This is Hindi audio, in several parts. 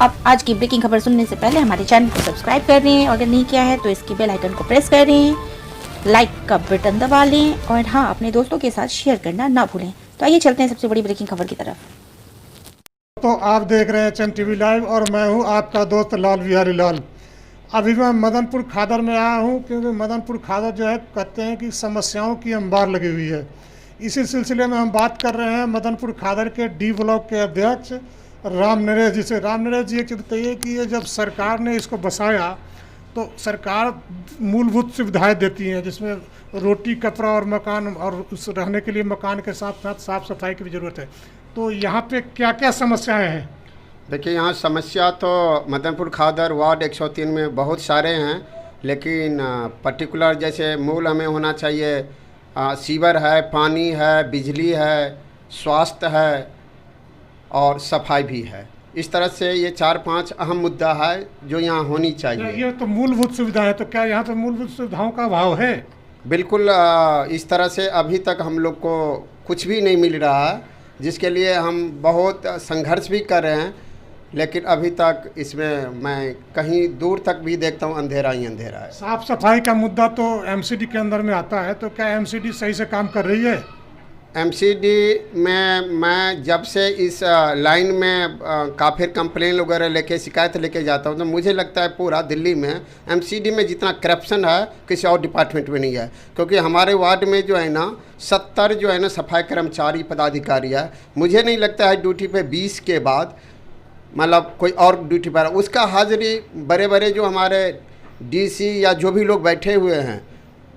आप आज की ब्रेकिंग खबर सुनने से पहले हमारे चैनल को सब्सक्राइब कर लें और अगर नहीं किया है तो इसकी बेल आइकन को प्रेस करें, लाइक का बटन दबा लें और हाँ, अपने दोस्तों के साथ शेयर करना ना भूलें। तो आइए चलते हैं सबसे बड़ी ब्रेकिंग खबर की तरफ। तो आप देख रहे हैं चैन टीवी लाइव और मैं हूं आपका दोस्त लाल बिहारी लाल। अभी मैं मदनपुर खादर में आया हूं क्योंकि मदनपुर खादर जो है कहते हैं कि समस्याओं की अंबार लगी हुई है। इसी सिलसिले में हम बात कर रहे हैं मदनपुर खादर के डी ब्लॉक के अध्यक्ष राम नरेश जी से। राम नरेश जी, एक बताइए कि ये जब सरकार ने इसको बसाया तो सरकार मूलभूत सुविधाएं देती हैं जिसमें रोटी, कपड़ा और मकान और उस रहने के लिए मकान के साथ साथ साफ सफाई की भी ज़रूरत है। तो यहाँ पे क्या क्या समस्याएं हैं? देखिए, यहाँ समस्या तो मदनपुर खादर वार्ड 103 में बहुत सारे हैं, लेकिन पर्टिकुलर जैसे मूल हमें होना चाहिए सीवर है, पानी है, बिजली है, स्वास्थ्य है और सफाई भी है। इस तरह से ये 4-5 अहम मुद्दा है जो यहाँ होनी चाहिए। ये तो मूलभूत सुविधा है, तो क्या यहाँ पे मूलभूत सुविधाओं का अभाव है? बिल्कुल, इस तरह से अभी तक हम लोग को कुछ भी नहीं मिल रहा है, जिसके लिए हम बहुत संघर्ष भी कर रहे हैं, लेकिन अभी तक इसमें मैं कहीं दूर तक भी देखता हूँ अंधेरा ही अंधेरा है। साफ सफाई का मुद्दा तो एमसीडी के अंदर में आता है, तो क्या एमसीडी सही से काम कर रही है? एमसीडी में मैं जब से इस लाइन में काफ़ी कंप्लेन वगैरह लेके शिकायत लेके जाता हूँ तो मुझे लगता है पूरा दिल्ली में एमसीडी में जितना करप्शन है किसी और डिपार्टमेंट में नहीं है। क्योंकि हमारे वार्ड में जो है ना 70 जो है ना सफाई कर्मचारी पदाधिकारी है। मुझे नहीं लगता है ड्यूटी पे 20 के बाद मतलब कोई और ड्यूटी पर उसका हाजिरी बड़े जो हमारे डीसी या जो भी लोग बैठे हुए हैं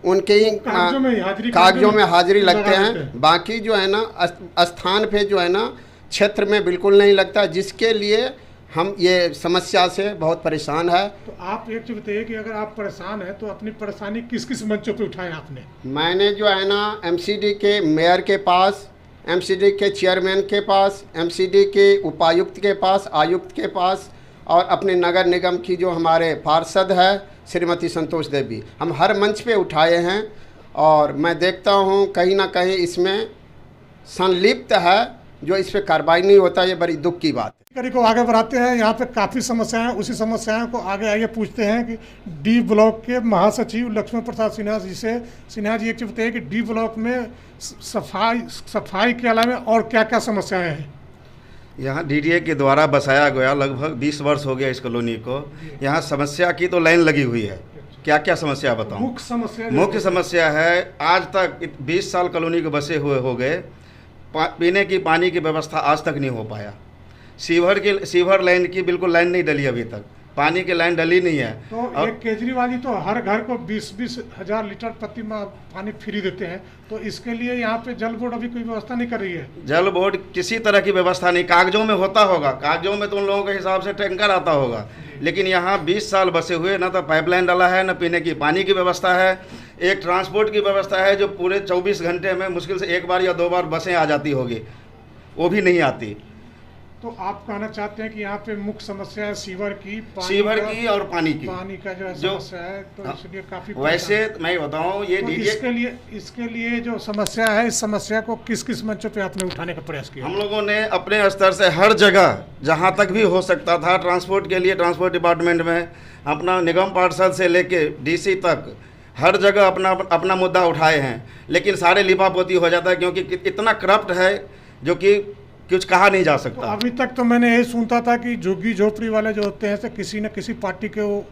उनके ही कागजों में हाजिरी लगते हैं। बाकी जो है ना स्थान पे जो है ना क्षेत्र में बिल्कुल नहीं लगता, जिसके लिए हम ये समस्या से बहुत परेशान है। तो आप एक चीज़ बताइए कि अगर आप परेशान हैं तो अपनी परेशानी किस किस मंचों पे उठाएं आपने? मैंने जो है ना एमसीडी के मेयर के पास, एमसीडी के चेयरमैन के पास, एमसीडी के उपायुक्त के पास, आयुक्त के पास और अपने नगर निगम की जो हमारे पार्षद है श्रीमती संतोष देवी, हम हर मंच पे उठाए हैं और मैं देखता हूँ कहीं ना कहीं इसमें संलिप्त है। जो इस पर कार्रवाई नहीं होता, ये बड़ी दुख की बात है। कड़ी को आगे बढ़ाते हैं। यहाँ पे काफ़ी समस्याएं हैं, उसी समस्याओं को आगे आगे पूछते हैं कि डी ब्लॉक के महासचिव लक्ष्मण प्रसाद सिन्हा जी से। सिन्हा जी, एक चीज़ बताइए कि डी ब्लॉक में सफाई के अलावा और क्या क्या समस्याएँ हैं? यहाँ डीडीए के द्वारा बसाया गया लगभग 20 वर्ष हो गया इस कॉलोनी को। यहाँ समस्या की तो लाइन लगी हुई है। क्या क्या समस्या बताऊँ? मुख्य समस्या है आज तक 20 साल कॉलोनी के बसे हुए हो गए, पीने की पानी की व्यवस्था आज तक नहीं हो पाया। सीवर लाइन की बिल्कुल लाइन नहीं डली अभी तक, पानी की लाइन डली नहीं है। तो एक केजरीवाल जी तो हर घर को 20-20 हज़ार लीटर प्रति माह पानी फ्री देते हैं, तो इसके लिए यहाँ पे जल बोर्ड अभी कोई व्यवस्था नहीं कर रही है। जल बोर्ड किसी तरह की व्यवस्था नहीं, कागजों में होता होगा, कागजों में तो उन लोगों के हिसाब से टैंकर आता होगा, लेकिन यहाँ 20 साल बसे हुए ना तो पाइपलाइन डाला है, न पीने की पानी की व्यवस्था है। एक ट्रांसपोर्ट की व्यवस्था है जो पूरे 24 घंटे में मुश्किल से 1 बार या 2 बार बसें आ जाती होगी, वो भी नहीं आती। तो आप कहना चाहते हैं कि यहाँ पे मुख्य समस्या है सीवर की और पानी का जो समस्या है, तो इसलिए काफी वैसे मैं बताऊँ ये तो इसके लिए जो समस्या है, इस समस्या को किस किस मंचों पे आपने उठाने का प्रयास किया? हम लोगों ने अपने स्तर से हर जगह जहाँ तक भी हो सकता था, ट्रांसपोर्ट के लिए ट्रांसपोर्ट डिपार्टमेंट में, अपना निगम पार्षद से लेके डीसी तक हर जगह अपना मुद्दा उठाए हैं, लेकिन सारे लिपापोती हो जाता है क्योंकि इतना करप्ट है जो कि कुछ कहा नहीं जा सकता। तो अभी तक तो मैंने यही सुनता था कि झुग्गी झोपड़ी वाले जो होते हैं किसी न किसी पार्टी के वो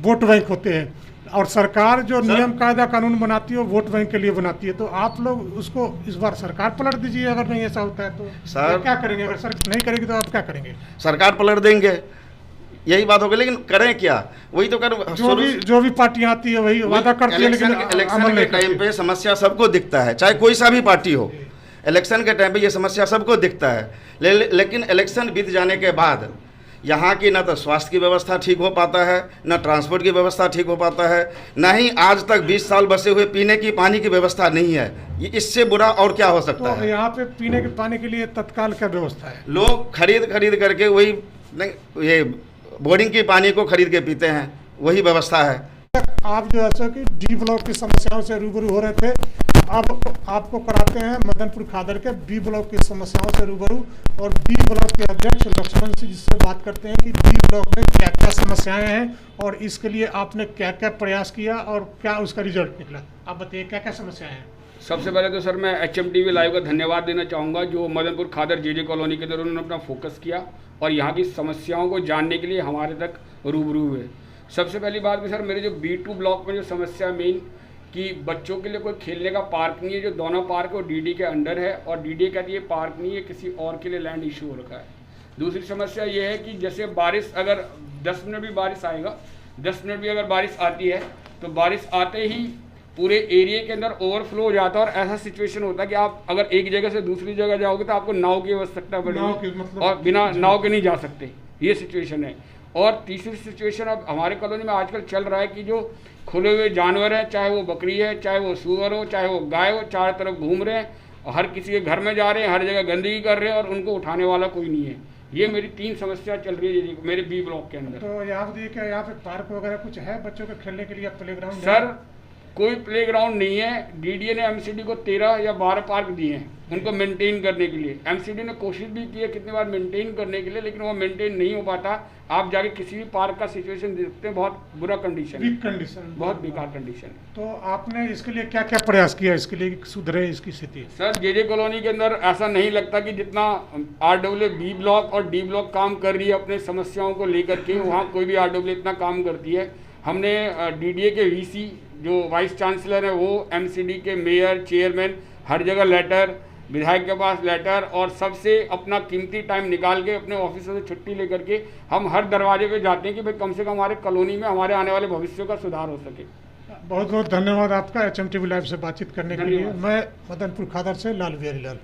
वोट बैंक होते हैं और सरकार जो नियम कायदा कानून बनाती है वो वोट बैंक के लिए बनाती है। तो आप लोग उसको इस बार सरकार पलट दीजिए, अगर नहीं ऐसा होता है तो सर क्या करेंगे? अगर सर नहीं करेगी तो आप क्या करेंगे? सरकार पलट देंगे, यही बात होगी, लेकिन करें क्या? वही तो कर जो भी पार्टियां आती है वही वादा करती है, लेकिन इलेक्शन के टाइम पे समस्या सबको दिखता है, चाहे कोई सा भी पार्टी हो। इलेक्शन के टाइम पे ये समस्या सबको दिखता है, लेकिन इलेक्शन बीत जाने के बाद यहाँ की ना तो स्वास्थ्य की व्यवस्था ठीक हो पाता है, ना ट्रांसपोर्ट की व्यवस्था ठीक हो पाता है, ना ही आज तक 20 साल बसे हुए पीने की पानी की व्यवस्था नहीं है। ये इससे बुरा और क्या हो सकता है? यहाँ पे पीने के पानी के लिए तत्काल क्या व्यवस्था है? लोग खरीद करके वही ये बोर्डिंग की पानी को खरीद के पीते हैं, वही व्यवस्था है। आप जो ऐसा कि डी ब्लॉक की समस्याओं से रूबरू हो रहे थे, अब आपको कराते हैं मदनपुर खादर के बी ब्लॉक की समस्याओं से रूबरू और बी ब्लॉक के अध्यक्ष लक्ष्मण से, जिससे बात करते हैं कि बी ब्लॉक में क्या क्या समस्याएं हैं और इसके लिए आपने क्या क्या प्रयास किया और क्या उसका रिजल्ट निकला। आप बताइए क्या क्या समस्याएं हैं। सबसे पहले तो सर मैं HMTV लाइव का धन्यवाद देना चाहूँगा, जो मदनपुर खादर JJ कॉलोनी के अंदर उन्होंने अपना फोकस किया और यहाँ की समस्याओं को जानने के लिए हमारे तक रूबरू हुए। सबसे पहली बात भी सर, मेरे जो B2 ब्लॉक में जो समस्या मेन कि बच्चों के लिए कोई खेलने का पार्क नहीं है, जो दोनों पार्क है वो DD के अंडर है और DD कहती है पार्क नहीं है, किसी और के लिए लैंड इशू हो रखा है। दूसरी समस्या ये है कि जैसे बारिश, अगर 10 मिनट भी बारिश आएगा, 10 मिनट भी अगर बारिश आती है तो बारिश आते ही पूरे एरिया के अंदर ओवरफ्लो हो जाता है और ऐसा सिचुएशन होता है कि आप अगर एक जगह से दूसरी जगह जाओगे तो आपको नाव की आवश्यकता पड़ेगी और बिना नाव के नहीं जा सकते, ये सिचुएशन है। और तीसरी सिचुएशन अब हमारे कॉलोनी में आजकल चल रहा है कि जो खुले हुए जानवर हैं, चाहे वो बकरी है, चाहे वो सूअर हो, चाहे वो गाय हो, चारों तरफ घूम रहे हैं और हर किसी के घर में जा रहे हैं, हर जगह गंदगी कर रहे हैं और उनको उठाने वाला कोई नहीं है। ये मेरी 3 समस्या चल रही है मेरे B ब्लॉक के अंदर। तो यहाँ देखिए क्या यहाँ पे पार्क वगैरह कुछ है बच्चों के खेलने के लिए, प्लेग्राउंड? सर कोई प्लेग्राउंड नहीं है। DDA ने MCD को 13 या 12 पार्क दिए हैं उनको मेंटेन करने के लिए। MCD ने कोशिश भी की है कितनी बार मेंटेन करने के लिए, लेकिन वो मेंटेन नहीं हो पाता। आप जाके किसी भी पार्क का सिचुएशन देखते हैं, बहुत बुरा कंडीशन है, बहुत बेकार कंडीशन है। तो आपने इसके लिए क्या क्या प्रयास किया इसके लिए कि सुधरे इसकी स्थिति? सर JJ कॉलोनी के अंदर ऐसा नहीं लगता कि जितना RW B ब्लॉक और D ब्लॉक काम कर रही है अपने समस्याओं को लेकर के, वहाँ कोई भी RW इतना काम करती है। हमने DDA के VC जो वाइस चांसलर है वो, MCD के मेयर, चेयरमैन, हर जगह लेटर, विधायक के पास लेटर और सबसे अपना कीमती टाइम निकाल के अपने ऑफिसों से छुट्टी लेकर के हम हर दरवाजे पे जाते हैं कि भाई कम से कम हमारे कॉलोनी में हमारे आने वाले भविष्य का सुधार हो सके। बहुत बहुत धन्यवाद आपका HMTV लाइव से बातचीत करने के लिए। मैं मदनपुर खादर से लाल बिहारी लाल।